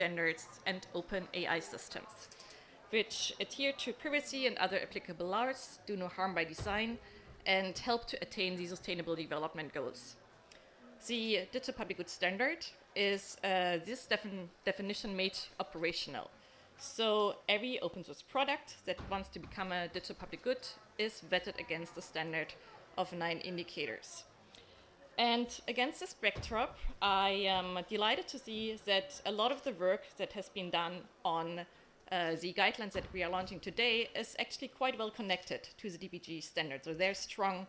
standards and open AI systems, which adhere to privacy and other applicable laws, do no harm by design, and help to attain the Sustainable Development Goals. The Digital Public Good Standard is this definition made operational. So every open source product that wants to become a digital public good is vetted against the standard of 9 indicators. And against this backdrop, I am delighted to see that a lot of the work that has been done on the guidelines that we are launching today is actually quite well connected to the DPG standard. So there's strong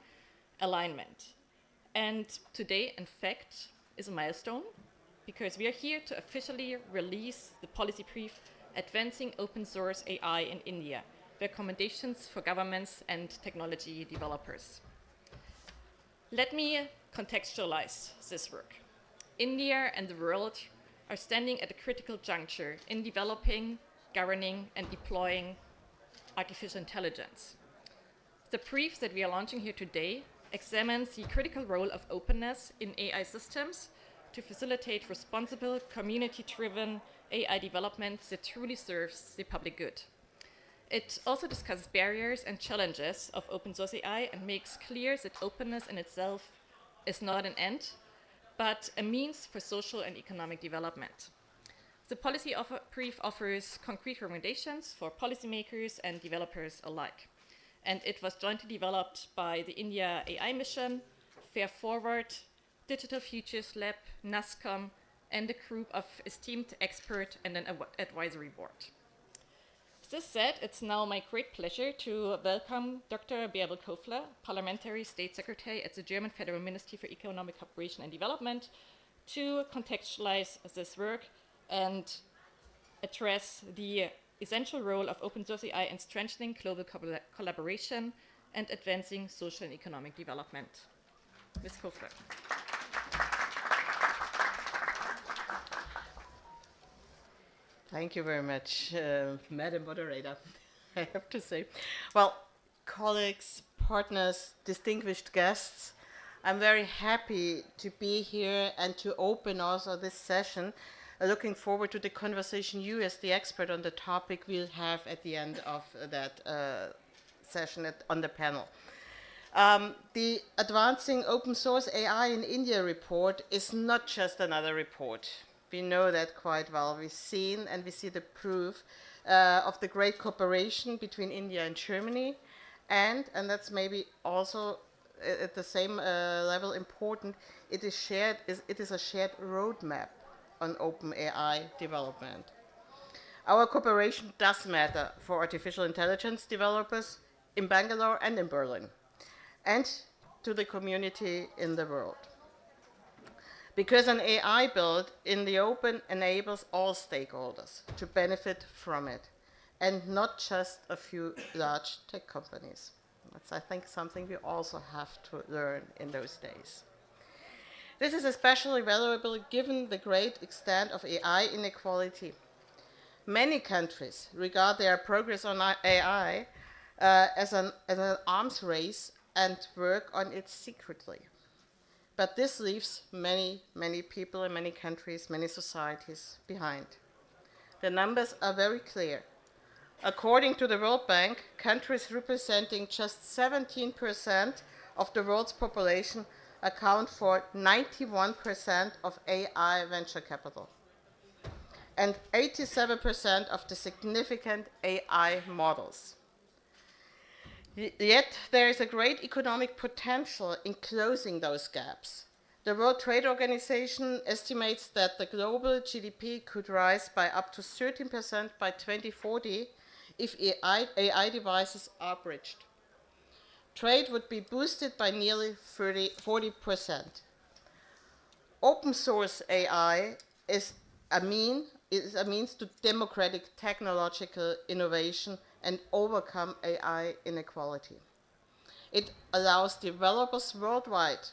alignment. And today, in fact, is a milestone because we are here to officially release the policy brief Advancing Open Source AI in India, recommendations for governments and technology developers. Let me contextualize this work. India and the world are standing at a critical juncture in developing, governing, and deploying artificial intelligence. The brief that we are launching here today examines the critical role of openness in AI systems to facilitate responsible, community-driven AI development that truly serves the public good. It also discusses barriers and challenges of open source AI and makes clear that openness in itself is not an end, but a means for social and economic development. The policy brief offers concrete recommendations for policymakers and developers alike. And it was jointly developed by the India AI Mission, Fair Forward, Digital Futures Lab, NASCOM, and a group of esteemed experts and an advisory board. This said, it's now my great pleasure to welcome Dr. Bärbel Kofler, Parliamentary State Secretary at the German Federal Ministry for Economic Cooperation and Development, to contextualize this work and address the essential role of open source AI in strengthening global collaboration and advancing social and economic development. Ms. Kofler. Thank you very much, Madam Moderator, I have to say. Well, colleagues, partners, distinguished guests, I'm very happy to be here and to open also this session. Looking forward to the conversation you, as the expert on the topic, will have at the end of that session on the panel. The Advancing Open Source AI in India report is not just another report. We know that quite well. We've seen and we see the proof of the great cooperation between India and Germany, and that's maybe also at the same level important, it is a shared roadmap on open AI development. Our cooperation does matter for artificial intelligence developers in Bangalore and in Berlin, and to the community in the world. Because an AI built in the open enables all stakeholders to benefit from it, and not just a few large tech companies. That's, I think, something we also have to learn in those days. This is especially valuable given the great extent of AI inequality. Many countries regard their progress on AI as an arms race and work on it secretly. But this leaves many, many people in many countries, many societies behind. The numbers are very clear. According to the World Bank, countries representing just 17% of the world's population account for 91% of AI venture capital and 87% of the significant AI models. Yet there is a great economic potential in closing those gaps. The World Trade Organization estimates that the global GDP could rise by up to 13% by 2040 if AI devices are bridged. Trade would be boosted by nearly 40%. Open source AI is a means to democratic technological innovation and overcome AI inequality. It allows developers worldwide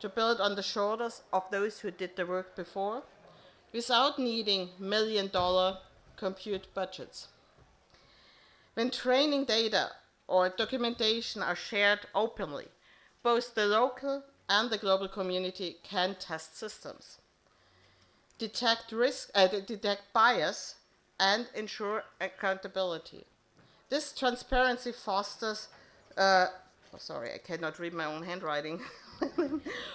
to build on the shoulders of those who did the work before without needing million-dollar compute budgets. When training data or documentation are shared openly, both the local and the global community can test systems. detect detect bias, and ensure accountability. This transparency fosters, sorry, I cannot read my own handwriting,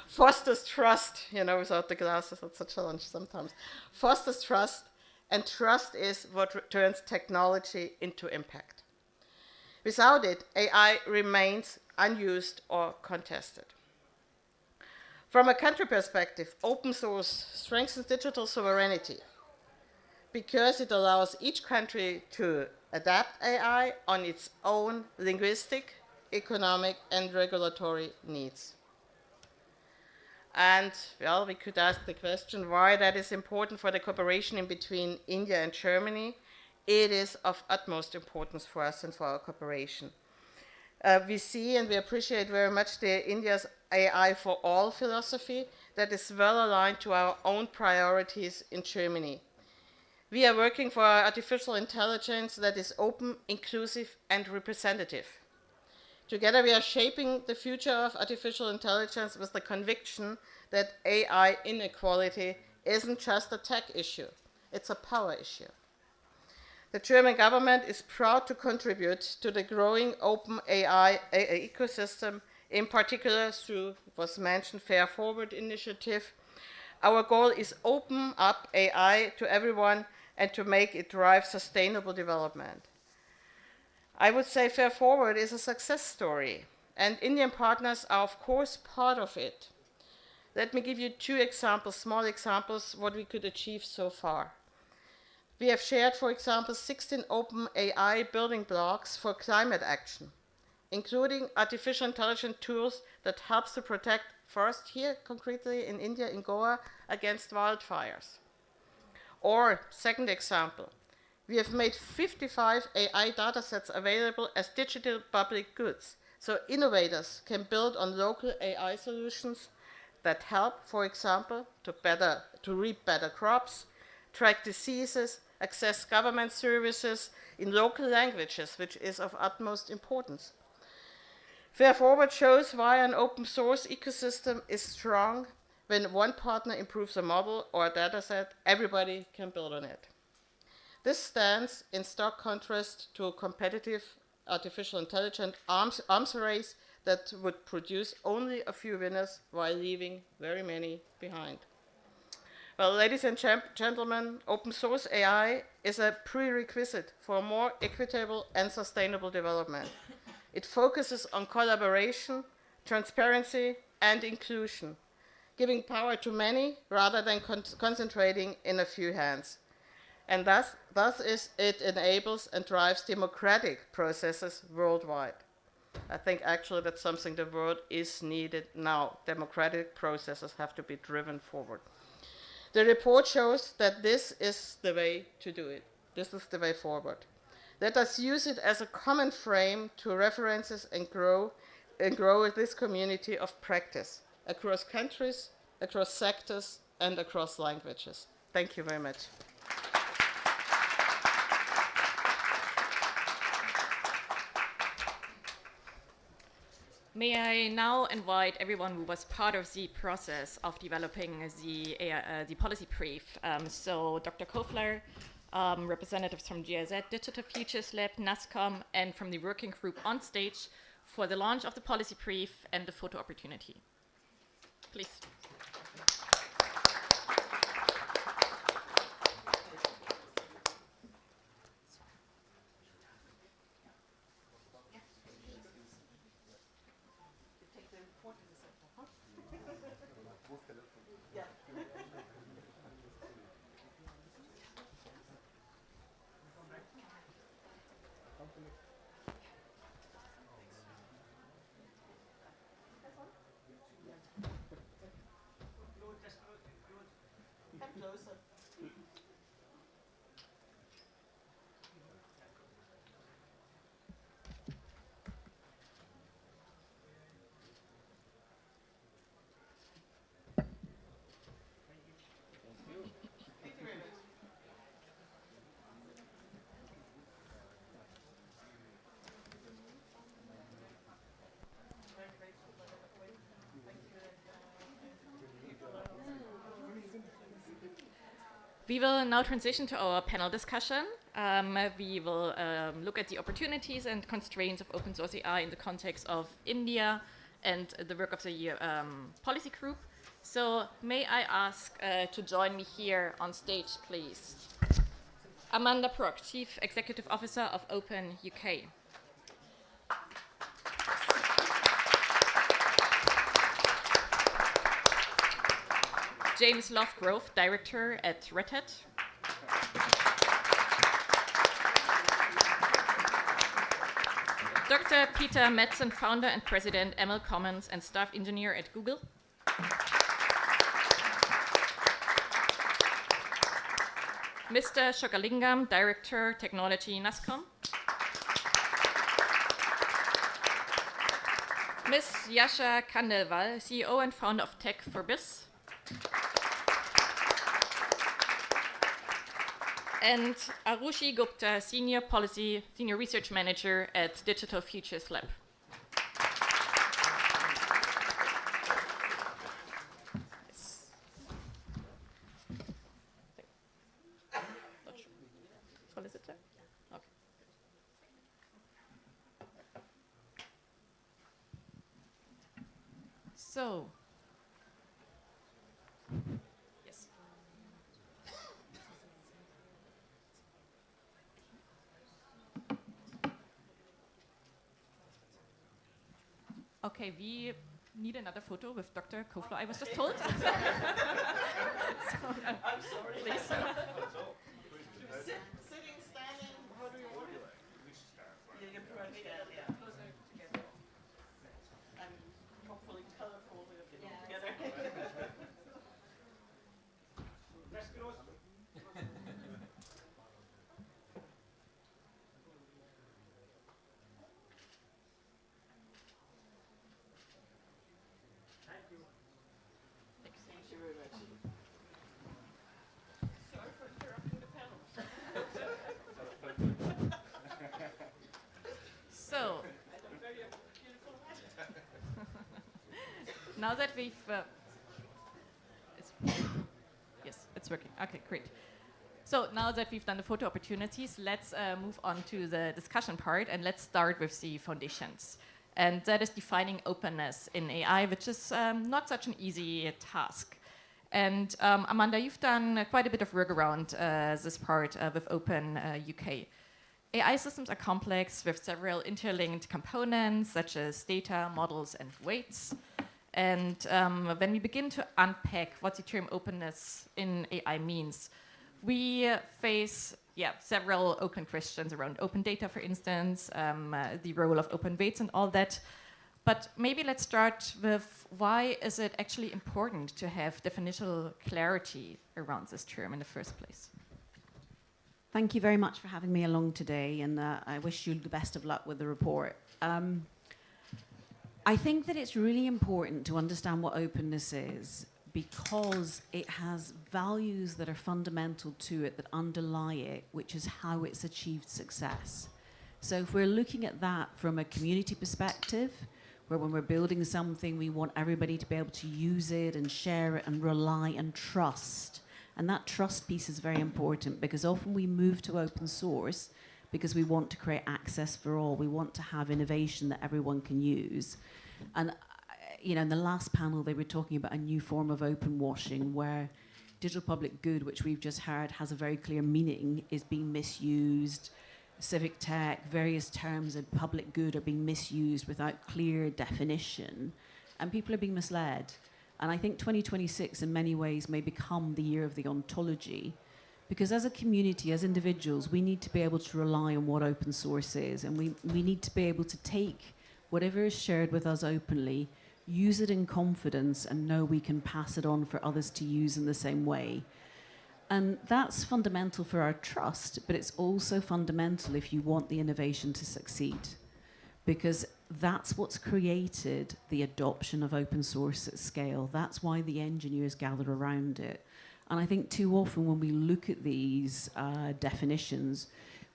fosters trust, without the glasses, it's a challenge sometimes. Fosters trust, and trust is what turns technology into impact. Without it, AI remains unused or contested. From a country perspective, open source strengthens digital sovereignty because it allows each country to adapt AI on its own linguistic, economic, and regulatory needs. And, well, we could ask the question why that is important for the cooperation in between India and Germany. It is of utmost importance for us and for our cooperation. We see and we appreciate very much the India's AI for all philosophy that is well aligned to our own priorities in Germany. We are working for artificial intelligence that is open, inclusive, and representative. Together, we are shaping the future of artificial intelligence with the conviction that AI inequality isn't just a tech issue, it's a power issue. The German government is proud to contribute to the growing open AI ecosystem, in particular through, it was mentioned, Fair Forward initiative. Our goal is open up AI to everyone and to make it drive sustainable development. I would say Fair Forward is a success story, and Indian partners are, of course, part of it. Let me give you two examples, small examples, what we could achieve so far. We have shared, for example, 16 open AI building blocks for climate action, including artificial intelligence tools that helps to protect forest here, concretely in India, in Goa, against wildfires. Or, second example, we have made 55 AI datasets available as digital public goods, so innovators can build on local AI solutions that help, for example, to reap better crops, track diseases, access government services in local languages, which is of utmost importance. Fair Forward shows why an open source ecosystem is strong. When one partner improves a model or a dataset, everybody can build on it. This stands in stark contrast to a competitive artificial intelligence arms race that would produce only a few winners while leaving very many behind. Well, ladies and gentlemen, open source AI is a prerequisite for more equitable and sustainable development. It focuses on collaboration, transparency, and inclusion, giving power to many rather than concentrating in a few hands. And thus it enables and drives democratic processes worldwide. I think actually that's something the world is needed now. Democratic processes have to be driven forward. The report shows that this is the way to do it. This is the way forward. Let us use it as a common frame to references and grow this community of practice across countries, across sectors, and across languages. Thank you very much. May I now invite everyone who was part of the process of developing the policy brief. So Dr. Kofler, representatives from GIZ, Digital Futures Lab, NASCOM, and from the working group on stage for the launch of the policy brief and the photo opportunity. Please. We will now transition to our panel discussion. We will look at the opportunities and constraints of open source AI in the context of India and the work of the policy group. So may I ask to join me here on stage, please. Amanda Prock, Chief Executive Officer of Open UK. James Lovegrove, Director at Red Hat. Dr. Peter Metzen, Founder and President, ML Commons and Staff Engineer at Google. Mr. Shokalingam, Director, Technology, NASCOM. Ms. Yasha Kandelwal, CEO and Founder of Tech for Biz. And Arushi Gupta, Senior Research Manager at Digital Futures Lab. Yes. Not sure. Solicitor? Okay. So, yes. Okay, we need another photo with Dr. Kofler, I was just told. So, I'm sorry. please. Sitting, standing, how do you want it? Yeah, you're probably closer together. And hopefully colorful if you together. Thank you very much. Sorry for interrupting the panel. So, now that we've... yes, it's working. Okay, great. So now that we've done the photo opportunities, let's move on to the discussion part, and let's start with the foundations. And that is defining openness in AI, which is not such an easy task. And Amanda, you've done quite a bit of work around this part with Open UK. AI systems are complex with several interlinked components, such as data, models, and weights. And when we begin to unpack what the term openness in AI means, we face several open questions around open data, for instance, the role of open weights and all that. But maybe let's start with why is it actually important to have definitional clarity around this term in the first place? Thank you very much for having me along today, and I wish you the best of luck with the report. I think that it's really important to understand what openness is, because it has values that are fundamental to it, that underlie it, which is how it's achieved success. So if we're looking at that from a community perspective, where when we're building something, we want everybody to be able to use it and share it and rely and trust. And that trust piece is very important, because often we move to open source because we want to create access for all. We want to have innovation that everyone can use. And you know, in the last panel, they were talking about a new form of open washing, where digital public good, which we've just heard has a very clear meaning, is being misused. Civic tech, various terms of public good are being misused without clear definition, and people are being misled. And I think 2026 in many ways may become the year of the ontology, because as a community, as individuals, we need to be able to rely on what open source is, and we need to be able to take whatever is shared with us openly, use it in confidence, and know we can pass it on for others to use in the same way. And that's fundamental for our trust, but it's also fundamental if you want the innovation to succeed, because that's what's created the adoption of open source at scale. That's why the engineers gather around it. And I think too often when we look at these definitions,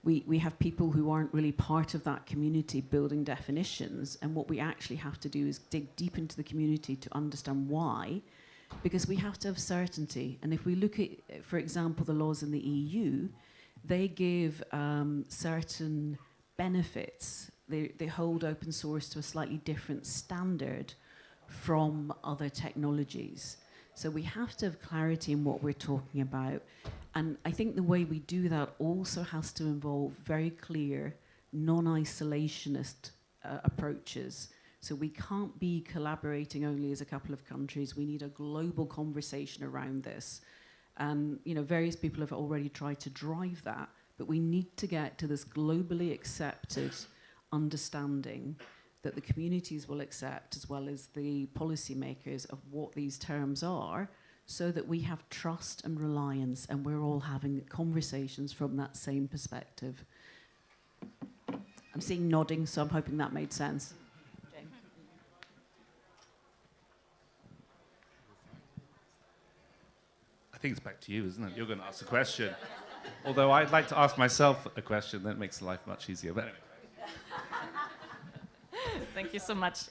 we have people who aren't really part of that community building definitions, and what we actually have to do is dig deep into the community to understand why, because we have to have certainty. And if we look at, for example, the laws in the EU, they give certain benefits. They hold open source to a slightly different standard from other technologies. So we have to have clarity in what we're talking about. And I think the way we do that also has to involve very clear, non-isolationist approaches. So we can't be collaborating only as a couple of countries. We need a global conversation around this. And various people have already tried to drive that, but we need to get to this globally accepted understanding that the communities will accept, as well as the policymakers, of what these terms are, so that we have trust and reliance, and we're all having conversations from that same perspective. I'm seeing nodding, so I'm hoping that made sense. I think it's back to you, isn't it? You're going to ask a question. Although I'd like to ask myself a question, that makes life much easier. But anyway. Thank you so much.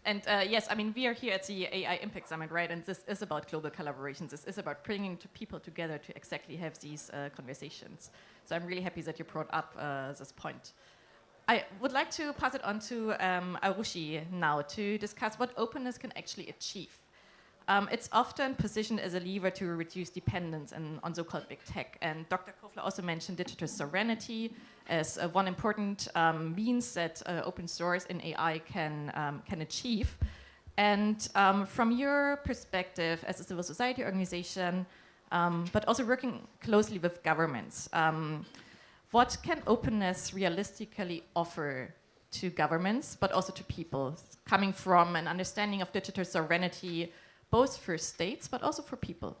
Yes, I mean, we are here at the AI Impact Summit, right? And this is about global collaborations. This is about bringing people together to exactly have these conversations. So I'm really happy that you brought up this point. I would like to pass it on to Arushi now to discuss what openness can actually achieve. It's often positioned as a lever to reduce dependence on so-called big tech. And Dr. Kofler also mentioned digital sovereignty as one important means that open source in AI can achieve. And from your perspective as a civil society organization, but also working closely with governments, what can openness realistically offer to governments, but also to people, coming from an understanding of digital sovereignty, both for states, but also for people?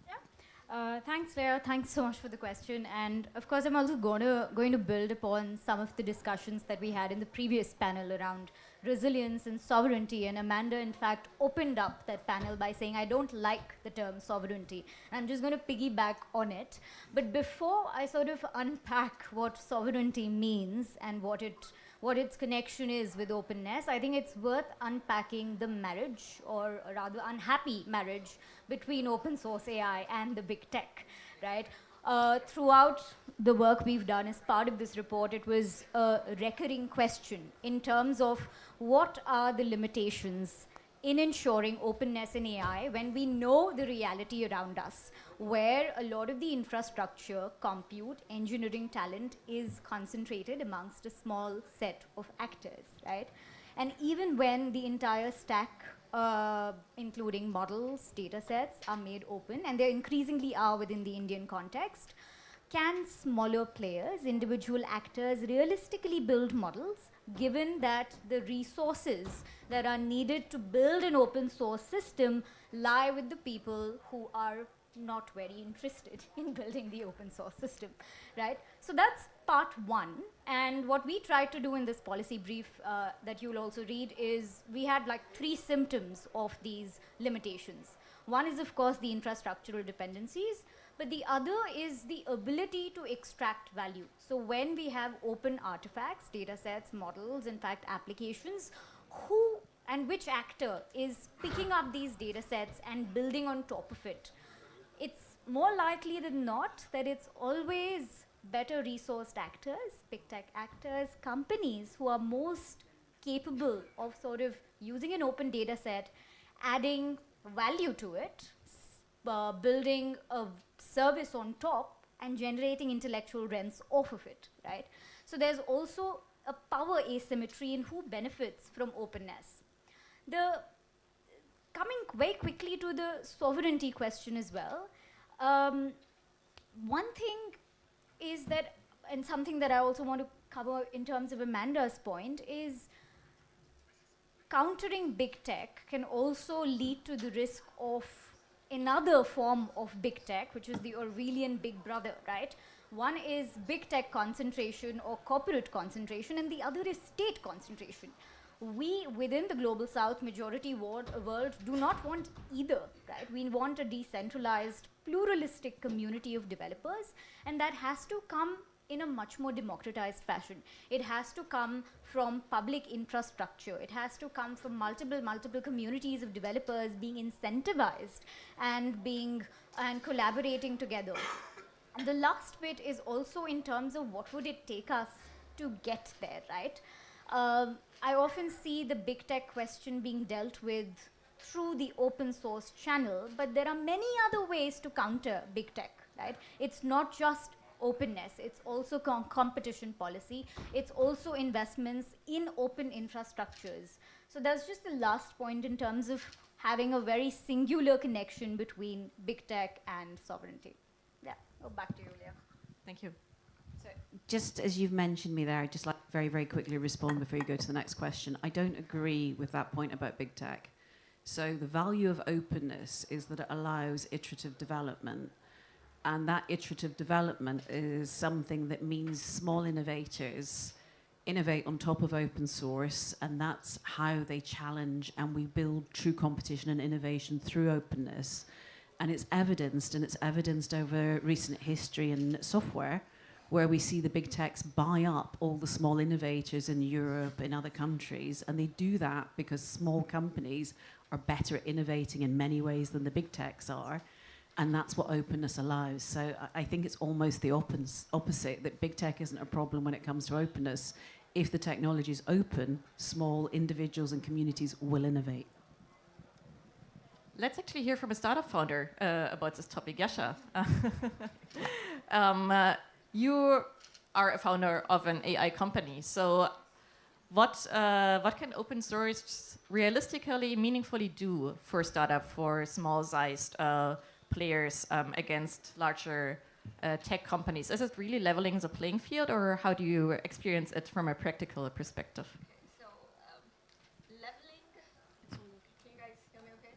Yeah. Thanks, Leah. Thanks so much for the question. And of course, I'm also going to build upon some of the discussions that we had in the previous panel around resilience and sovereignty. And Amanda, in fact, opened up that panel by saying, I don't like the term sovereignty. And I'm just going to piggyback on it. But before I sort of unpack what sovereignty means and what its connection is with openness, I think it's worth unpacking the marriage, or rather unhappy marriage, between open source AI and the big tech, right? Throughout the work we've done as part of this report, it was a recurring question in terms of what are the limitations in ensuring openness in AI when we know the reality around us, where a lot of the infrastructure, compute, engineering talent is concentrated amongst a small set of actors, right? And even when the entire stack, including models, data sets, are made open, and they increasingly are within the Indian context, can smaller players, individual actors, realistically build models, given that the resources that are needed to build an open source system lie with the people who are not very interested in building the open source system, right? So that's part one. And what we tried to do in this policy brief that you'll also read is we had like 3 symptoms of these limitations. One is, of course, the infrastructural dependencies, but the other is the ability to extract value. So when we have open artifacts, data sets, models, in fact, applications, who and which actor is picking up these data sets and building on top of it? It's more likely than not that it's always better resourced actors, big tech actors, companies who are most capable of sort of using an open data set, adding value to it, building a service on top, and generating intellectual rents off of it, right? So there's also a power asymmetry in who benefits from openness. Coming very quickly to the sovereignty question as well, one thing is that, and something that I also want to cover in terms of Amanda's point, is countering big tech can also lead to the risk of another form of big tech, which is the Orwellian big brother, right? One is big tech concentration or corporate concentration, and the other is state concentration. We, within the global south majority world, do not want either, right? We want a decentralized, pluralistic community of developers, and that has to come in a much more democratized fashion. It has to come from public infrastructure. It has to come from multiple communities of developers being incentivized and collaborating together. And the last bit is also in terms of what would it take us to get there, right? I often see the big tech question being dealt with through the open source channel, but there are many other ways to counter big tech, right? It's not just openness, it's also competition policy, it's also investments in open infrastructures. So that's just the last point in terms of having a very singular connection between big tech and sovereignty. Yeah, back to you, Leah. Thank you. Just as you've mentioned me there, I'd just like to very, very quickly respond before you go to the next question. I don't agree with that point about big tech. So the value of openness is that it allows iterative development. And that iterative development is something that means small innovators innovate on top of open source, and that's how they challenge and we build true competition and innovation through openness. And it's evidenced over recent history in software, where we see the big techs buy up all the small innovators in Europe, in other countries, and they do that because small companies are better at innovating in many ways than the big techs are, and that's what openness allows. So I think it's almost the opposite, that big tech isn't a problem when it comes to openness. If the technology is open, small individuals and communities will innovate. Let's actually hear from a startup founder about this topic, Yasha. You are a founder of an AI company. So what can open source realistically, meaningfully do for a startup, for small-sized players against larger tech companies? Is it really leveling the playing field, or how do you experience it from a practical perspective? So, leveling, can you guys hear me okay?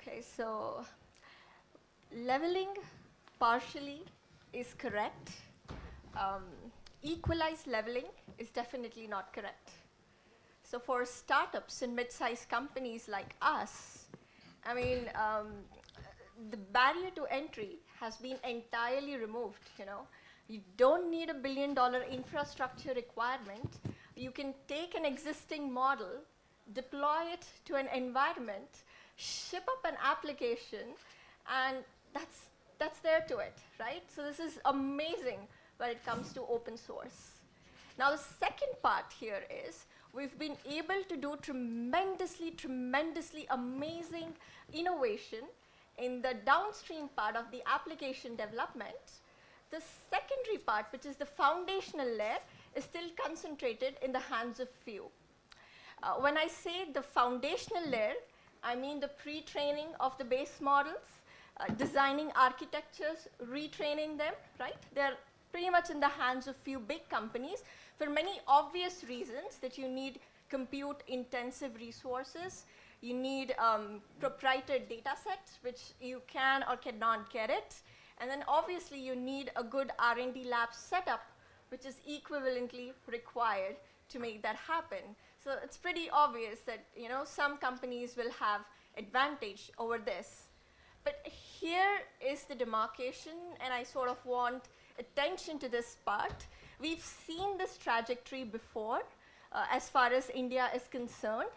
Okay, so leveling partially is correct. Equalized leveling is definitely not correct. So for startups and mid-sized companies like us, I mean, the barrier to entry has been entirely removed, you know. You don't need $1 billion infrastructure requirement. You can take an existing model, deploy it to an environment, ship up an application, and that's there to it, right? So this is amazing when it comes to open source. Now the second part here is we've been able to do tremendously amazing innovation in the downstream part of the application development. The secondary part, which is the foundational layer, is still concentrated in the hands of few. When I say the foundational layer, I mean the pre-training of the base models, designing architectures, retraining them, right? They're pretty much in the hands of few big companies for many obvious reasons, that you need compute-intensive resources, you need proprietary data sets, which you can or cannot get it, and then obviously you need a good R&D lab setup, which is equivalently required to make that happen. So it's pretty obvious that, you know, some companies will have advantage over this. But here is the demarcation, and I sort of want attention to this part. We've seen this trajectory before as far as India is concerned.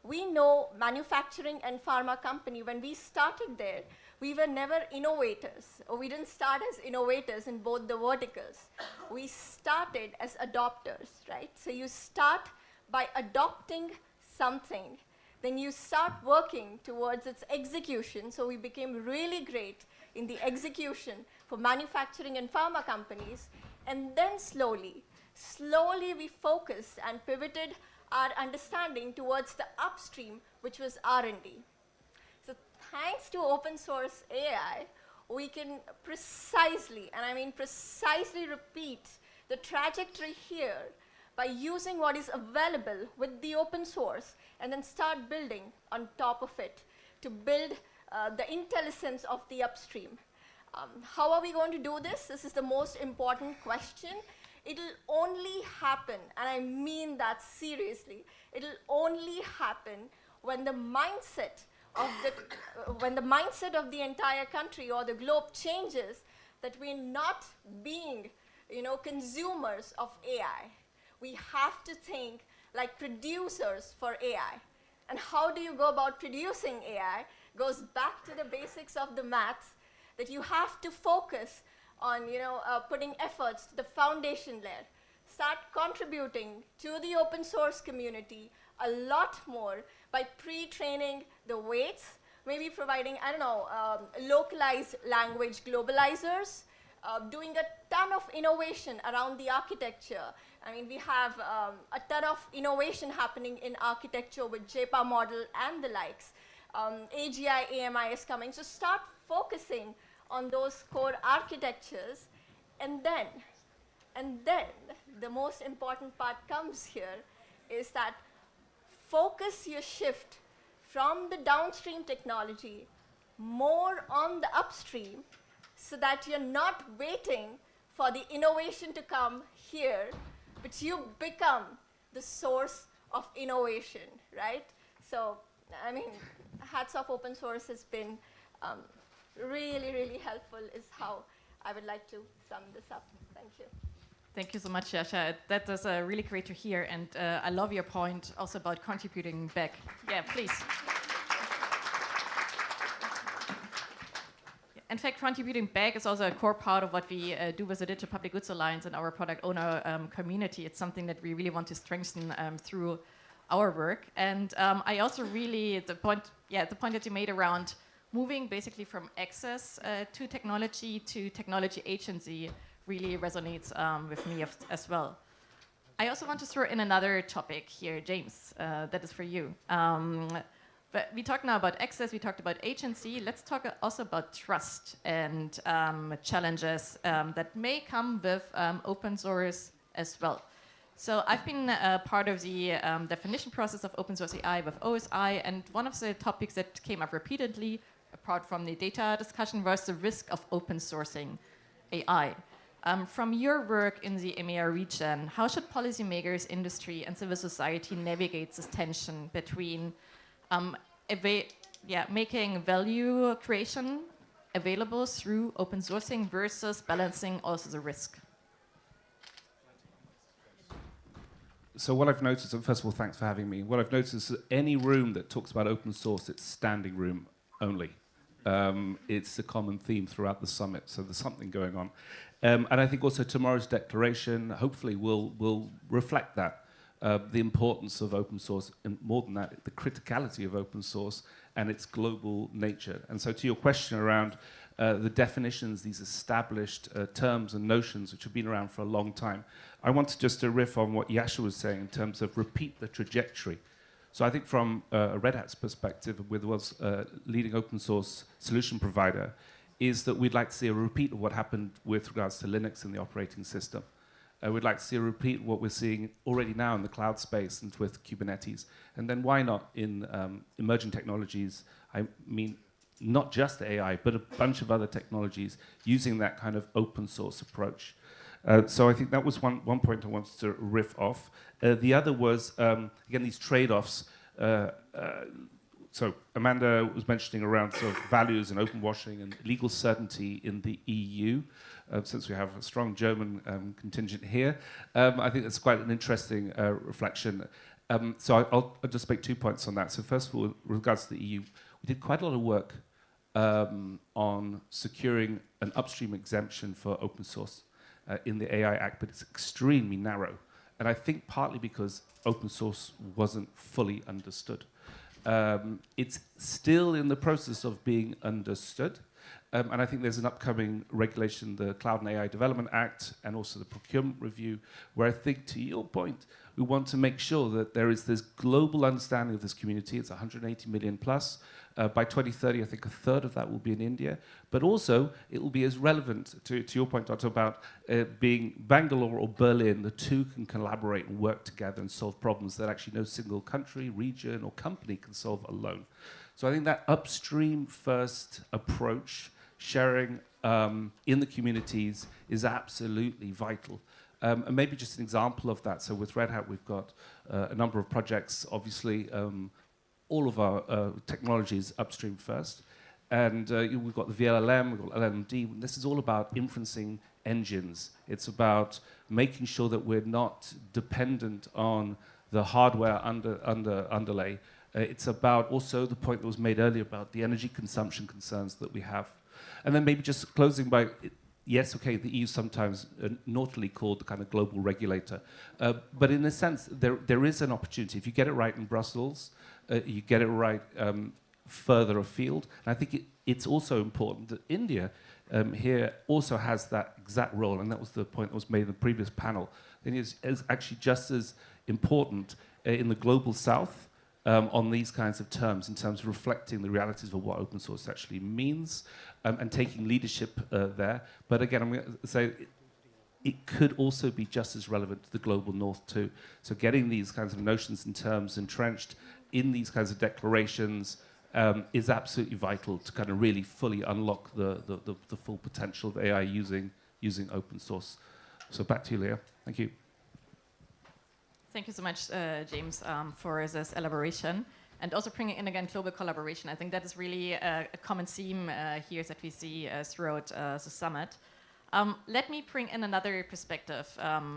We know manufacturing and pharma company, when we started there, we were never innovators, or we didn't start as innovators in both the verticals. We started as adopters, right? So you start by adopting something, then you start working towards its execution. So we became really great in the execution for manufacturing and pharma companies, and then slowly we focused and pivoted our understanding towards the upstream, which was R&D. So thanks to open source AI, we can precisely, and I mean precisely, repeat the trajectory here by using what is available with the open source and then start building on top of it to build the intelligence of the upstream. How are we going to do this? This is the most important question. It'll only happen, and I mean that seriously, it'll only happen when the mindset when the mindset of the entire country or the globe changes, that we're not being, consumers of AI. We have to think like producers for AI. And how do you go about producing AI? Goes back to the basics of the maths, that you have to focus on, putting efforts to the foundation layer. Start contributing to the open source community a lot more by pre-training the weights, maybe providing, localized language globalizers, doing a ton of innovation around the architecture. I mean, we have a ton of innovation happening in architecture with JPA model and the likes. AGI, AMI is coming. So start focusing on those core architectures, and then the most important part comes here, is that focus your shift from the downstream technology more on the upstream, so that you're not waiting for the innovation to come here, but you become the source of innovation, right? So, I mean, hats off, open source has been really, really helpful, is how I would like to sum this up. Thank you. Thank you so much, Yasha. That was really great to hear, and I love your point also about contributing back. Yeah, please. In fact, contributing back is also a core part of what we do with the Digital Public Goods Alliance and our product owner community. It's something that we really want to strengthen through our work. And I also really, the point that you made around moving basically from access to technology agency really resonates with me as well. I also want to throw in another topic here, James, that is for you. But we talked now about access, we talked about agency. Let's talk also about trust and challenges that may come with open source as well. So I've been part of the definition process of open source AI with OSI, and one of the topics that came up repeatedly, apart from the data discussion, was the risk of open sourcing AI. From your work in the EMEA region, how should policymakers, industry, and civil society navigate this tension between making value creation available through open sourcing versus balancing also the risk? So what I've noticed, and first of all, thanks for having me. What I've noticed is that any room that talks about open source, it's standing room only. It's a common theme throughout the summit, so there's something going on. And I think also tomorrow's declaration hopefully will reflect that. The importance of open source, and more than that, the criticality of open source and its global nature. And so to your question around the definitions, these established terms and notions which have been around for a long time, I wanted just to riff on what Yasha was saying in terms of repeat the trajectory. So I think from Red Hat's perspective, with the world's leading open source solution provider, is that we'd like to see a repeat of what happened with regards to Linux and the operating system. We'd like to see a repeat of what we're seeing already now in the cloud space and with Kubernetes. And then why not in emerging technologies? I mean, not just AI, but a bunch of other technologies using that kind of open source approach. So I think that was one point I wanted to riff off. The other was, again, these trade-offs. So Amanda was mentioning around sort of values and open washing and legal certainty in the EU. Since we have a strong German contingent here, I think that's quite an interesting reflection. So I'll just make 2 points on that. So first of all, with regards to the EU, we did quite a lot of work on securing an upstream exemption for open source in the AI Act, but it's extremely narrow. And I think partly because open source wasn't fully understood. It's still in the process of being understood. And I think there's an upcoming regulation, the Cloud and AI Development Act, and also the procurement review, where I think, to your point, we want to make sure that there is this global understanding of this community. It's 180 million plus. By 2030, I think a third of that will be in India. But also, it will be as relevant, to your point, Dr., about being Bangalore or Berlin. The two can collaborate and work together and solve problems that actually no single country, region, or company can solve alone. So I think that upstream first approach, sharing in the communities, is absolutely vital. And maybe just an example of that. So with Red Hat, we've got a number of projects, obviously, all of our technologies upstream first. And we've got the VLLM, we've got LLMD. This is all about inferencing engines. It's about making sure that we're not dependent on the hardware underlay. It's about also the point that was made earlier about the energy consumption concerns that we have. And then maybe just closing by, yes, okay, the EU is sometimes naughtily called the kind of global regulator. But in a sense, there is an opportunity. If you get it right in Brussels, you get it right further afield. And I think it's also important that India here also has that exact role, and that was the point that was made in the previous panel. India is actually just as important in the global south on these kinds of terms, in terms of reflecting the realities of what open source actually means and taking leadership there. But again, I'm going to say it could also be just as relevant to the global north too. So getting these kinds of notions and terms entrenched in these kinds of declarations is absolutely vital to kind of really fully unlock the full potential of AI using open source. So back to you, Leah. Thank you. Thank you so much, James, for this elaboration. And also bringing in, again, global collaboration. I think that is really a common theme here that we see throughout the summit. Let me bring in another perspective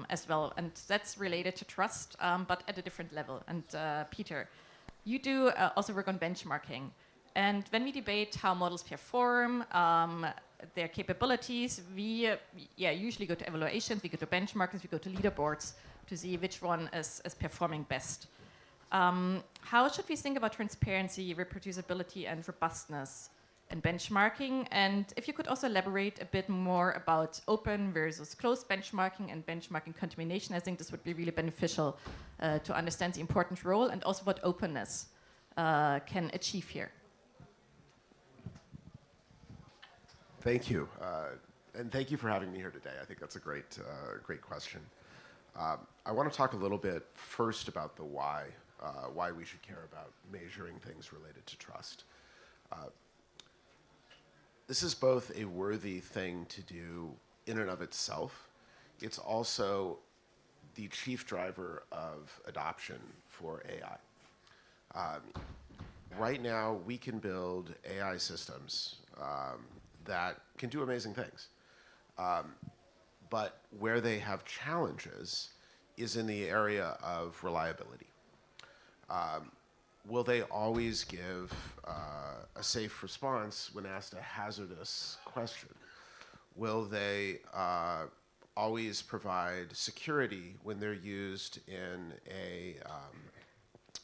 as well, and that's related to trust, but at a different level. And Peter, you do also work on benchmarking. And when we debate how models perform, their capabilities, we usually go to evaluations, we go to benchmarks, we go to leaderboards to see which one is performing best. How should we think about transparency, reproducibility, and robustness in benchmarking? And if you could also elaborate a bit more about open versus closed benchmarking and benchmarking contamination, I think this would be really beneficial to understand the important role and also what openness can achieve here. Thank you. And thank you for having me here today. I think that's a great question. I want to talk a little bit first about the why we should care about measuring things related to trust. This is both a worthy thing to do in and of itself. It's also the chief driver of adoption for AI. Right now, we can build AI systems that can do amazing things. But where they have challenges is in the area of reliability. Will they always give a safe response when asked a hazardous question? Will they always provide security when they're used in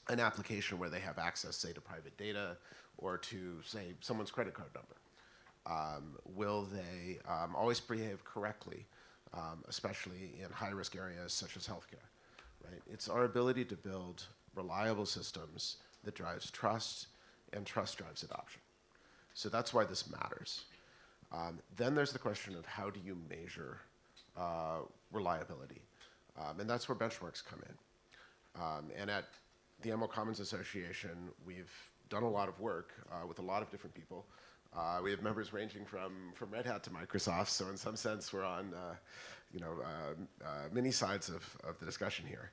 an application where they have access, say, to private data or to, say, someone's credit card number? Will they always behave correctly, especially in high-risk areas such as healthcare? Right? It's our ability to build reliable systems that drives trust, and trust drives adoption. So that's why this matters. Then there's the question of how do you measure reliability? And that's where benchmarks come in. And at the Emerald Commons Association, we've done a lot of work with a lot of different people. We have members ranging from Red Hat to Microsoft, so in some sense we're on many sides of the discussion here.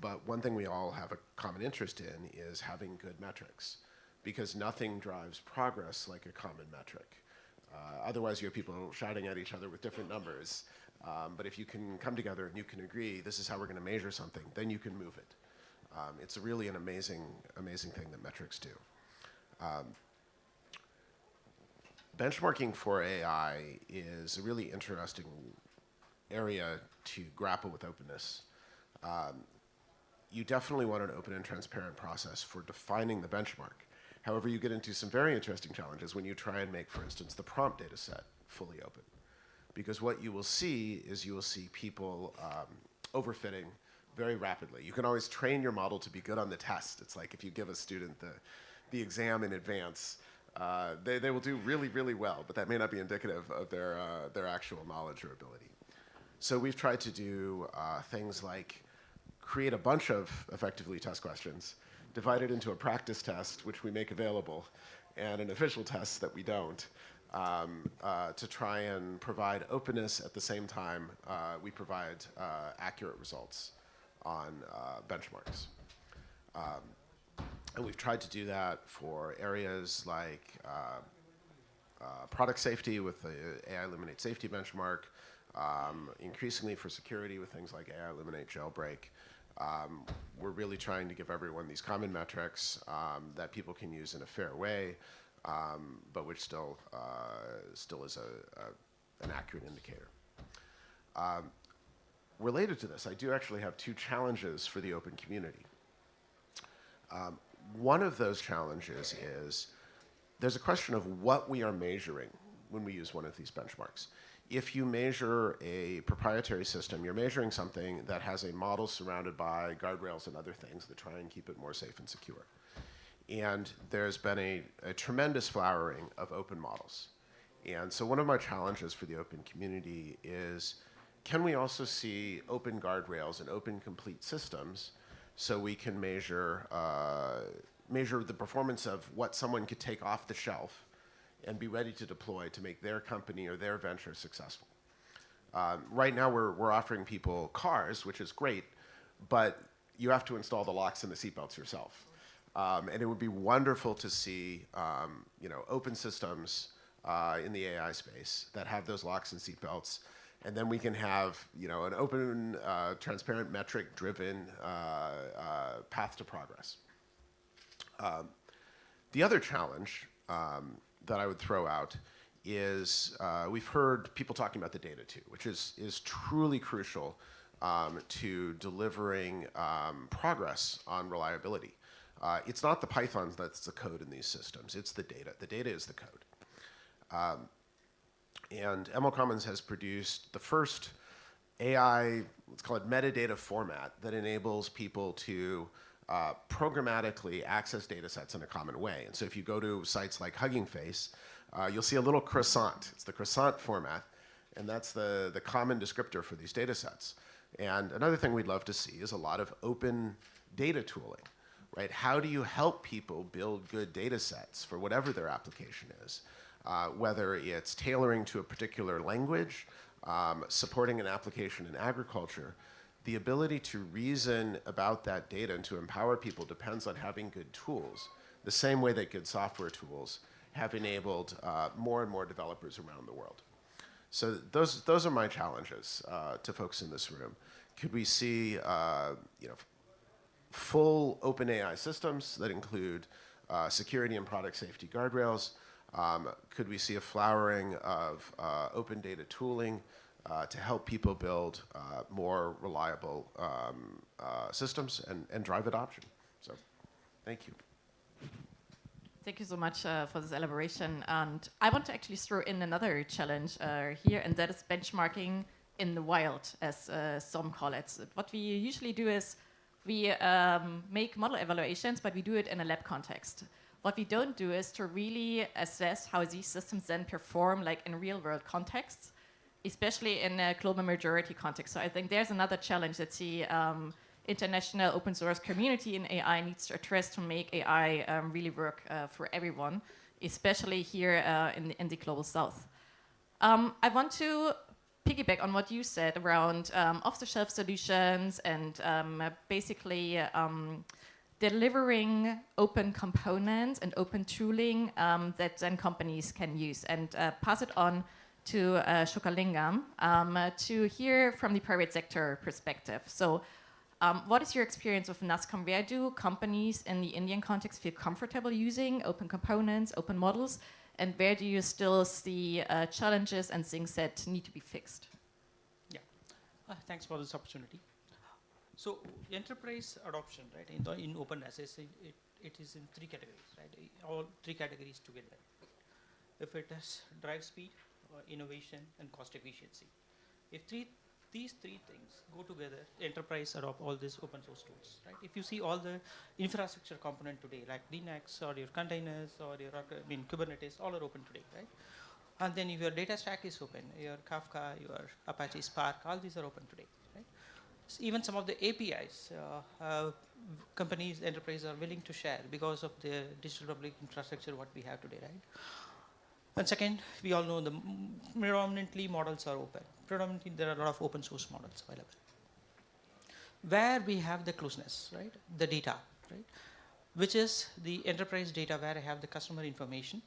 But one thing we all have a common interest in is having good metrics, because nothing drives progress like a common metric. Otherwise, you have people shouting at each other with different numbers. But if you can come together and you can agree, this is how we're going to measure something, then you can move it. It's really an amazing thing that metrics do. Benchmarking for AI is a really interesting area to grapple with openness. You definitely want an open and transparent process for defining the benchmark. However, you get into some very interesting challenges when you try and make, for instance, the prompt data set fully open. Because what you will see is you will see people overfitting very rapidly. You can always train your model to be good on the test. It's like if you give a student the exam in advance, they will do really, really well, but that may not be indicative of their actual knowledge or ability. So we've tried to do things like create a bunch of effectively test questions, divide it into a practice test, which we make available, and an official test that we don't, to try and provide openness at the same time we provide accurate results on benchmarks. And we've tried to do that for areas like product safety with the AI Eliminate Safety benchmark, increasingly for security with things like AI Eliminate Jailbreak. We're really trying to give everyone these common metrics that people can use in a fair way, but which still is an accurate indicator. Related to this, I do actually have two challenges for the open community. One of those challenges is there's a question of what we are measuring when we use one of these benchmarks. If you measure a proprietary system, you're measuring something that has a model surrounded by guardrails and other things that try and keep it more safe and secure. And there's been a tremendous flowering of open models. And so one of my challenges for the open community is, can we also see open guardrails and open complete systems so we can measure the performance of what someone could take off the shelf and be ready to deploy to make their company or their venture successful. Right now, we're offering people cars, which is great, but you have to install the locks and the seatbelts yourself. And it would be wonderful to see open systems in the AI space that have those locks and seatbelts, and then we can have an open, transparent, metric-driven path to progress. The other challenge that I would throw out is we've heard people talking about the data too, which is truly crucial to delivering progress on reliability. It's not the Python that's the code in these systems, it's the data. The data is the code. And ML Commons has produced the first AI, let's call it metadata format, that enables people to programmatically access data sets in a common way. And so if you go to sites like Hugging Face, you'll see a little croissant. It's the croissant format, and that's the common descriptor for these data sets. And another thing we'd love to see is a lot of open data tooling, right? How do you help people build good data sets for whatever their application is? Whether it's tailoring to a particular language, supporting an application in agriculture, the ability to reason about that data and to empower people depends on having good tools, the same way that good software tools have enabled more and more developers around the world. So those are my challenges to folks in this room. Could we see full open AI systems that include security and product safety guardrails? Could we see a flowering of open data tooling to help people build more reliable systems and drive adoption? So, thank you. Thank you so much for this elaboration. And I want to actually throw in another challenge here, and that is benchmarking in the wild, as some call it. What we usually do is we make model evaluations, but we do it in a lab context. What we don't do is to really assess how these systems then perform like in real world contexts, especially in a global majority context. So I think there's another challenge that the international open source community in AI needs to address to make AI really work for everyone, especially here in the global south. I want to piggyback on what you said around off-the-shelf solutions and basically delivering open components and open tooling that then companies can use, and pass it on to Shokalingam to hear from the private sector perspective. So what is your experience with NASCOM? Where do companies in the Indian context feel comfortable using open components, open models, and where do you still see challenges and things that need to be fixed? Yeah, thanks for this opportunity. So enterprise adoption, right, in openness, it is in three categories, right? All three categories together. If it has drive speed, innovation, and cost efficiency. If these three things go together, enterprise adopt all these open source tools, right? If you see all the infrastructure component today, like Linux or your containers or your Kubernetes, all are open today, right? And then if your data stack is open, your Kafka, your Apache Spark, all these are open today, right? Even some of the APIs, companies, enterprises are willing to share because of the digital public infrastructure what we have today, right? And second, we all know the predominantly models are open. Predominantly, there are a lot of open source models available. Where we have the closeness, right? The data, right? which is the enterprise data where I have the customer information,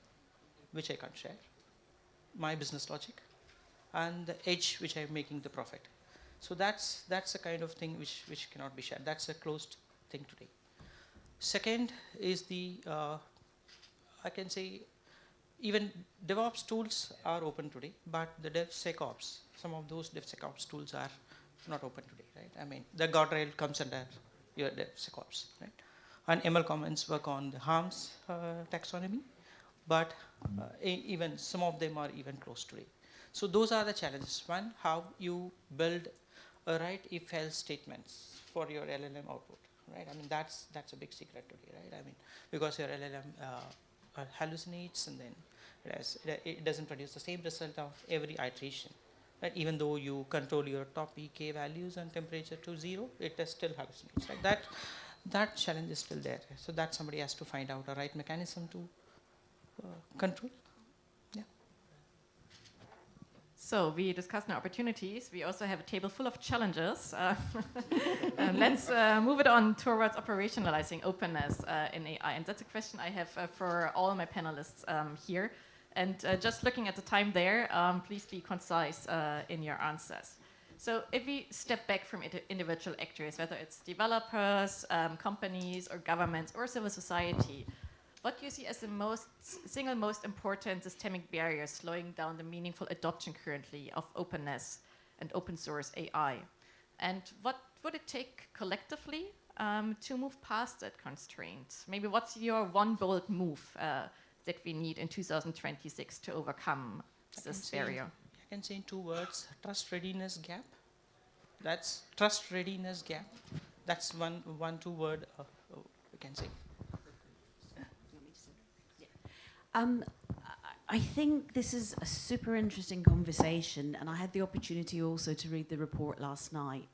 which I can't share, my business logic, and the edge which I'm making the profit. So that's the kind of thing which cannot be shared. That's a closed thing today. Second is the, I can say, even DevOps tools are open today, but the DevSecOps, some of those DevSecOps tools are not open today, right? I mean, the guardrail comes under your DevSecOps, right? And ML Commons work on the harms taxonomy, but even some of them are even closed today. So those are the challenges. One, how you build a right if-else statements for your LLM output, right? I mean, that's a big secret today, right? I mean, because your LLM hallucinates, and then it doesn't produce the same result of every iteration, right? Even though you control your top K values and temperature to 0, it still hallucinates, right? That challenge is still there. So that somebody has to find out a right mechanism to control. Yeah. So we discussed now opportunities. We also have a table full of challenges. And let's move it on towards operationalizing openness in AI. And that's a question I have for all my panelists here. And just looking at the time there, please be concise in your answers. So if we step back from individual actors, whether it's developers, companies, or governments, or civil society, what do you see as the single most important systemic barrier slowing down the meaningful adoption currently of openness and open source AI? And what would it take collectively to move past that constraint? Maybe what's your one bold move that we need in 2026 to overcome this barrier? I can say in 2 words, trust readiness gap. That's trust readiness gap. That's one 2-word we can say. I think this is a super interesting conversation, and I had the opportunity also to read the report last night.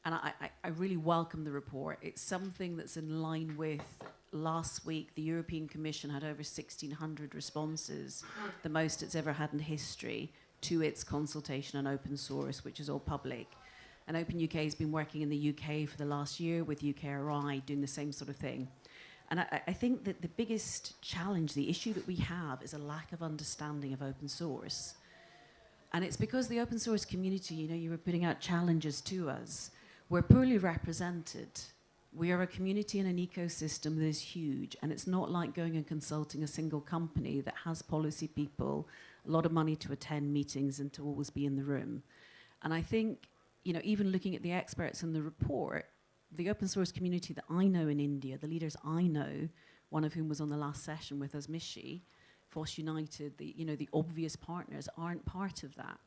And I really welcome the report. It's something that's in line with last week. The European Commission had over 1,600 responses, the most it's ever had in history, to its consultation on open source, which is all public. And Open UK has been working in the UK for the last year with UKRI, doing the same sort of thing. And I think that the biggest challenge, the issue that we have, is a lack of understanding of open source. And it's because the open source community, you were putting out challenges to us. We're poorly represented. We are a community and an ecosystem that is huge. And it's not like going and consulting a single company that has policy people, a lot of money to attend meetings and to always be in the room. And I think, even looking at the experts in the report, the open source community that I know in India, the leaders I know, one of whom was on the last session with us, Mishi, FOSS United, the obvious partners aren't part of that.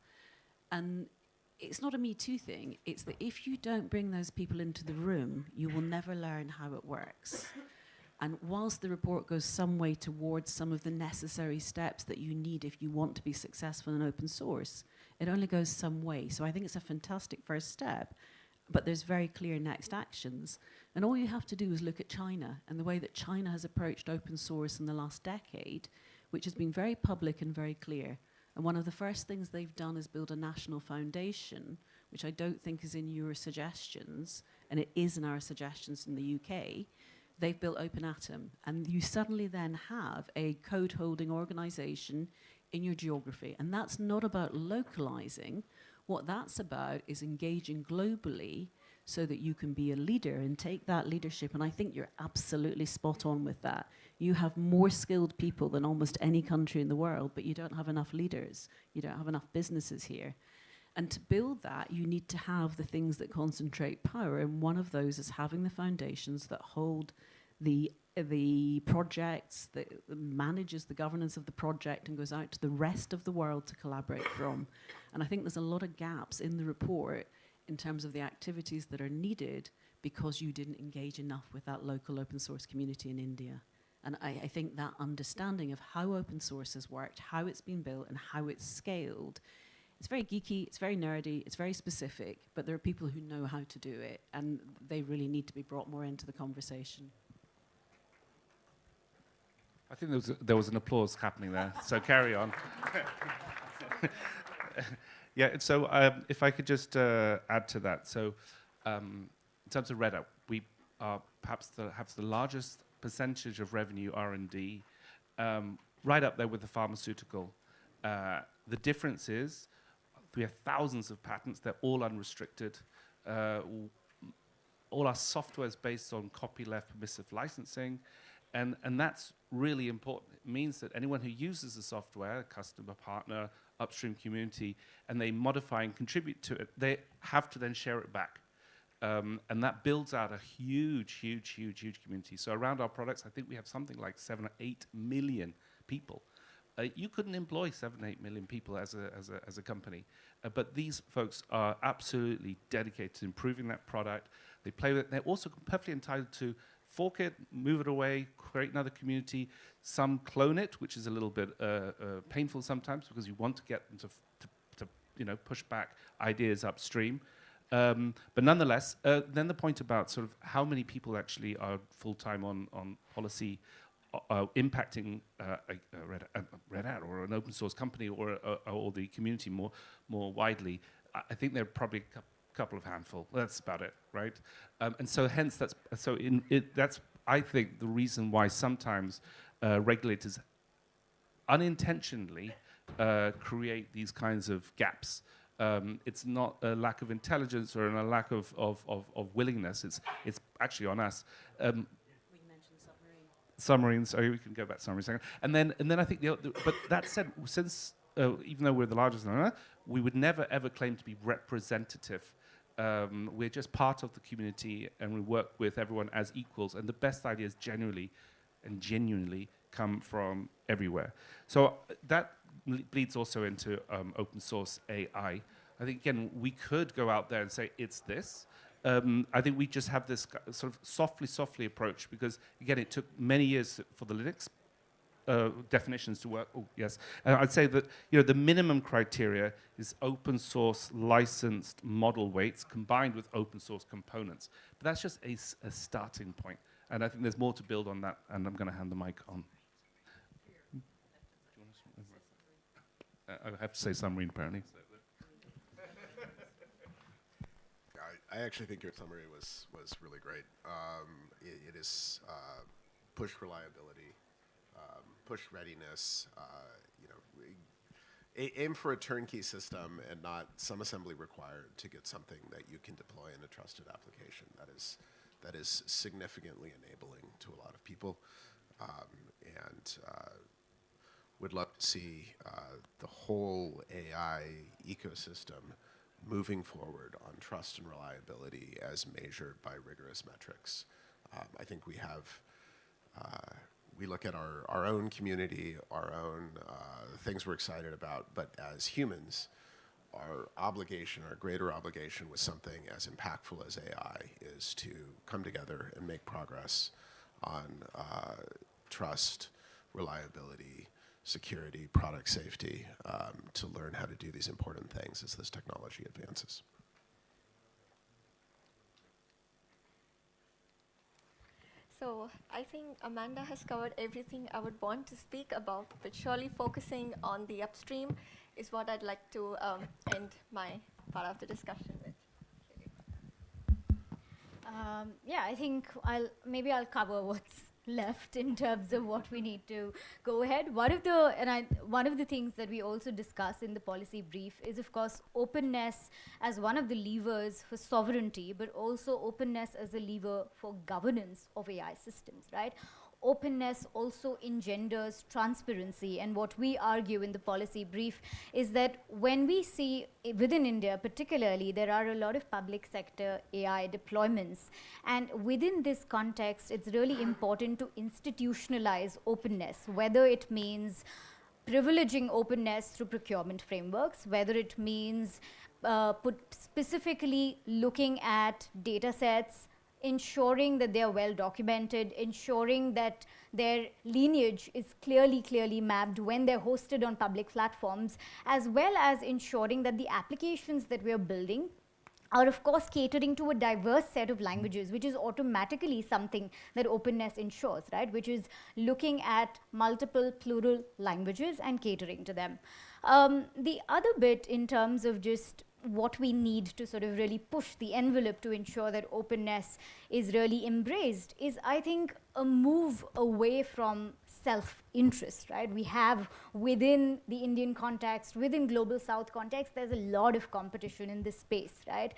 And it's not a Me Too thing. It's that if you don't bring those people into the room, you will never learn how it works. And whilst the report goes some way towards some of the necessary steps that you need if you want to be successful in open source, it only goes some way. So I think it's a fantastic first step. But there's very clear next actions. And all you have to do is look at China and the way that China has approached open source in the last decade, which has been very public and very clear. And one of the first things they've done is build a national foundation, which I don't think is in your suggestions, and it is in our suggestions in the UK. They've built Open Atom. And you suddenly then have a code-holding organization in your geography. And that's not about localizing. What that's about is engaging globally so that you can be a leader and take that leadership. And I think you're absolutely spot on with that. You have more skilled people than almost any country in the world, but you don't have enough leaders. You don't have enough businesses here. And to build that, you need to have the things that concentrate power. And one of those is having the foundations that hold the projects, that manages the governance of the project and goes out to the rest of the world to collaborate from. And I think there's a lot of gaps in the report in terms of the activities that are needed because you didn't engage enough with that local open source community in India. And I think that understanding of how open source has worked, how it's been built, and how it's scaled, it's very geeky, it's very nerdy, it's very specific, but there are people who know how to do it, and they really need to be brought more into the conversation. I think there was an applause happening there, so carry on. Yeah, so if I could just add to that. So in terms of Red Hat, we are perhaps the largest percentage of revenue R&D, right up there with the pharmaceutical. The difference is we have thousands of patents. They're all unrestricted. All our software is based on copyleft permissive licensing. And that's really important. It means that anyone who uses the software, customer, partner, upstream community, and they modify and contribute to it, they have to then share it back. And that builds out a huge community. So around our products, I think we have something like 7 or 8 million people. You couldn't employ 7 or 8 million people as a company. But these folks are absolutely dedicated to improving that product. They play with it. They're also perfectly entitled to fork it, move it away, create another community. Some clone it, which is a little bit painful sometimes because you want to get them to push back ideas upstream. But nonetheless, then the point about sort of how many people actually are full-time on policy impacting a Red Hat or an open source company or the community more widely, I think there are probably a couple of handful. That's about it, right? And so hence that's I think the reason why sometimes regulators unintentionally create these kinds of gaps. It's not a lack of intelligence or a lack of willingness. It's actually on us. We mentioned Submarines. Oh, we can go back to submarines a second. And then I think but that said, since even though we're the largest on Earth, we would never ever claim to be representative. We're just part of the community, and we work with everyone as equals. And the best ideas generally and genuinely come from everywhere. So that bleeds also into open source AI. I think, again, we could go out there and say, it's this. I think we just have this sort of softly approach because, again, it took many years for the Linux definitions to work. Oh, yes. I'd say that the minimum criteria is open source licensed model weights combined with open source components. But that's just a starting point. And I think there's more to build on that, and I'm going to hand the mic on. I have to say submarine, apparently. I actually think your summary was really great. It is push reliability, push readiness. Aim for a turnkey system and not some assembly required to get something that you can deploy in a trusted application. That is significantly enabling to a lot of people, and would love to see the whole AI ecosystem moving forward on trust and reliability as measured by rigorous metrics. I think we look at our own community, our own things we're excited about, but as humans, our greater obligation with something as impactful as AI is to come together and make progress on trust, reliability, security, product safety, to learn how to do these important things as this technology advances. So I think Amanda has covered everything I would want to speak about, but surely focusing on the upstream is what I'd like to end my part of the discussion with. Yeah, I think I'll cover what's left in terms of what we need to go ahead. One of the things that we also discuss in the policy brief is, of course, openness as one of the levers for sovereignty, but also openness as a lever for governance of AI systems, right? Openness also engenders transparency, and what we argue in the policy brief is that when we see within India particularly, there are a lot of public sector AI deployments, and within this context it's really important to institutionalize openness, whether it means privileging openness through procurement frameworks, whether it means specifically looking at data sets, ensuring that they are well documented, ensuring that their lineage is clearly mapped when they're hosted on public platforms, as well as ensuring that the applications that we are building are, of course, catering to a diverse set of languages, which is automatically something that openness ensures, right? Which is looking at multiple plural languages and catering to them. The other bit in terms of just what we need to sort of really push the envelope to ensure that openness is really embraced is, I think, a move away from self-interest, right? We have within the Indian context, within Global South context, there's a lot of competition in this space, right?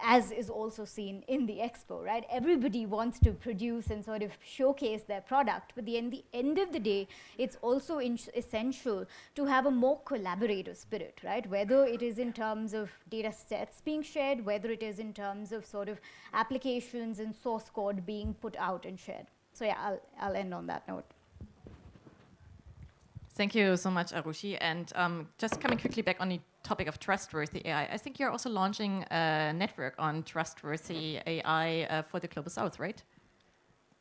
As is also seen in the expo, right? Everybody wants to produce and sort of showcase their product, but in the end of the day, it's also essential to have a more collaborative spirit, right? Whether it is in terms of data sets being shared, whether it is in terms of sort of applications and source code being put out and shared. So yeah, I'll end on that note. Thank you so much, Arushi. And just coming quickly back on the topic of trustworthy AI, I think you're also launching a network on trustworthy AI for the Global South, right?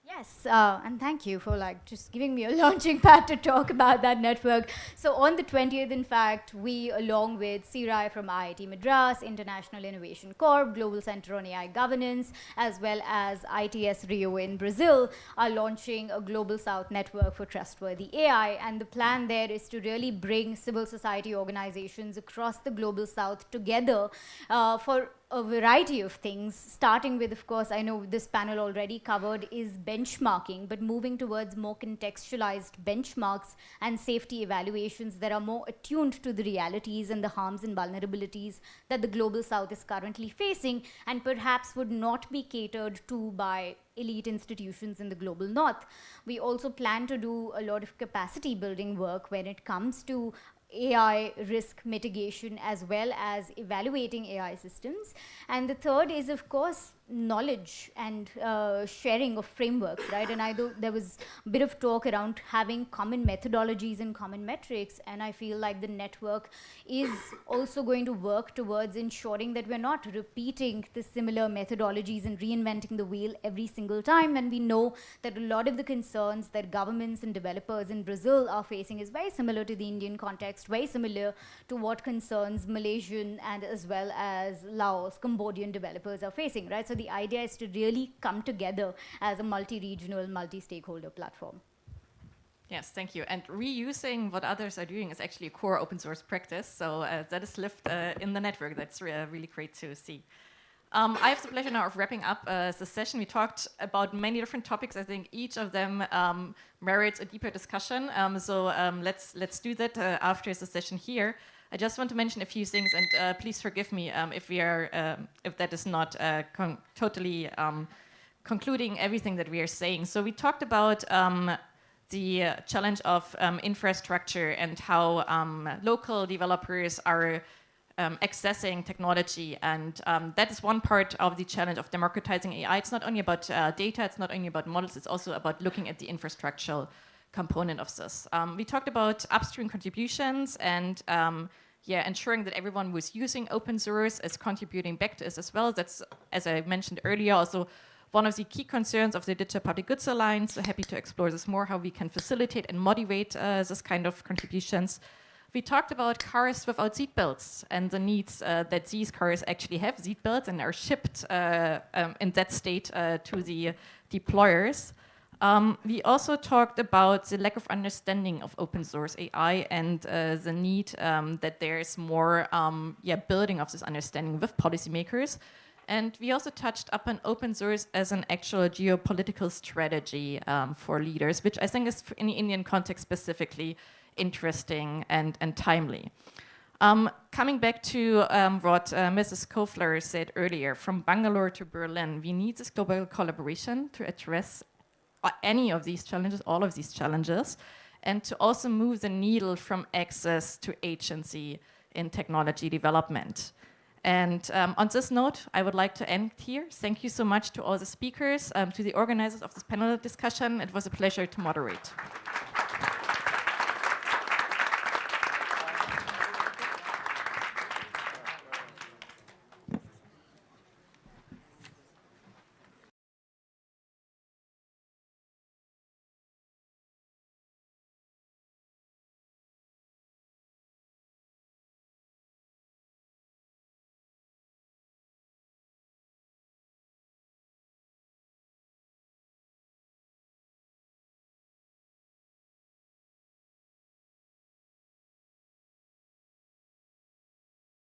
Yes, and thank you for just giving me a launching pad to talk about that network. So on the 20th, in fact, we, along with CIRI from IIT Madras, International Innovation Corp, Global Center on AI Governance, as well as ITS Rio in Brazil, are launching a Global South network for trustworthy AI. And the plan there is to really bring civil society organizations across the Global South together for a variety of things, starting with, of course, I know this panel already covered, is benchmarking, but moving towards more contextualized benchmarks and safety evaluations that are more attuned to the realities and the harms and vulnerabilities that the Global South is currently facing, and perhaps would not be catered to by elite institutions in the Global North. We also plan to do a lot of capacity building work when it comes to AI risk mitigation, as well as evaluating AI systems. And the third is, of course, knowledge and sharing of frameworks, right? And there was a bit of talk around having common methodologies and common metrics, and I feel like the network is also going to work towards ensuring that we're not repeating the similar methodologies and reinventing the wheel every single time. And we know that a lot of the concerns that governments and developers in Brazil are facing is very similar to the Indian context, very similar to what concerns Malaysian and as well as Laos, Cambodian developers are facing, right? So the idea is to really come together as a multi-regional, multi-stakeholder platform. Yes, thank you. And reusing what others are doing is actually a core open source practice. So that is lived in the network. That's really great to see. I have the pleasure now of wrapping up the session. We talked about many different topics. I think each of them merits a deeper discussion. So let's do that after the session here. I just want to mention a few things, and please forgive me if that is not totally concluding everything that we are saying. So we talked about the challenge of infrastructure and how local developers are accessing technology, and that is one part of the challenge of democratizing AI. It's not only about data, it's not only about models, it's also about looking at the infrastructural component of this. We talked about upstream contributions and ensuring that everyone who is using open source is contributing back to us as well. That's, as I mentioned earlier, also one of the key concerns of the Digital Public Goods Alliance. So happy to explore this more, how we can facilitate and motivate this kind of contributions. We talked about cars without seatbelts and the needs that these cars actually have seatbelts and are shipped in that state to the deployers. We also talked about the lack of understanding of open source AI and the need that there's more building of this understanding with policymakers. And we also touched upon open source as an actual geopolitical strategy for leaders, which I think is, in the Indian context specifically, interesting and timely. Coming back to what Mrs. Kofler said earlier, from Bangalore to Berlin, we need this global collaboration to address any of these challenges, all of these challenges, and to also move the needle from access to agency in technology development. And on this note, I would like to end here. Thank you so much to all the speakers, to the organizers of this panel discussion. It was a pleasure to moderate.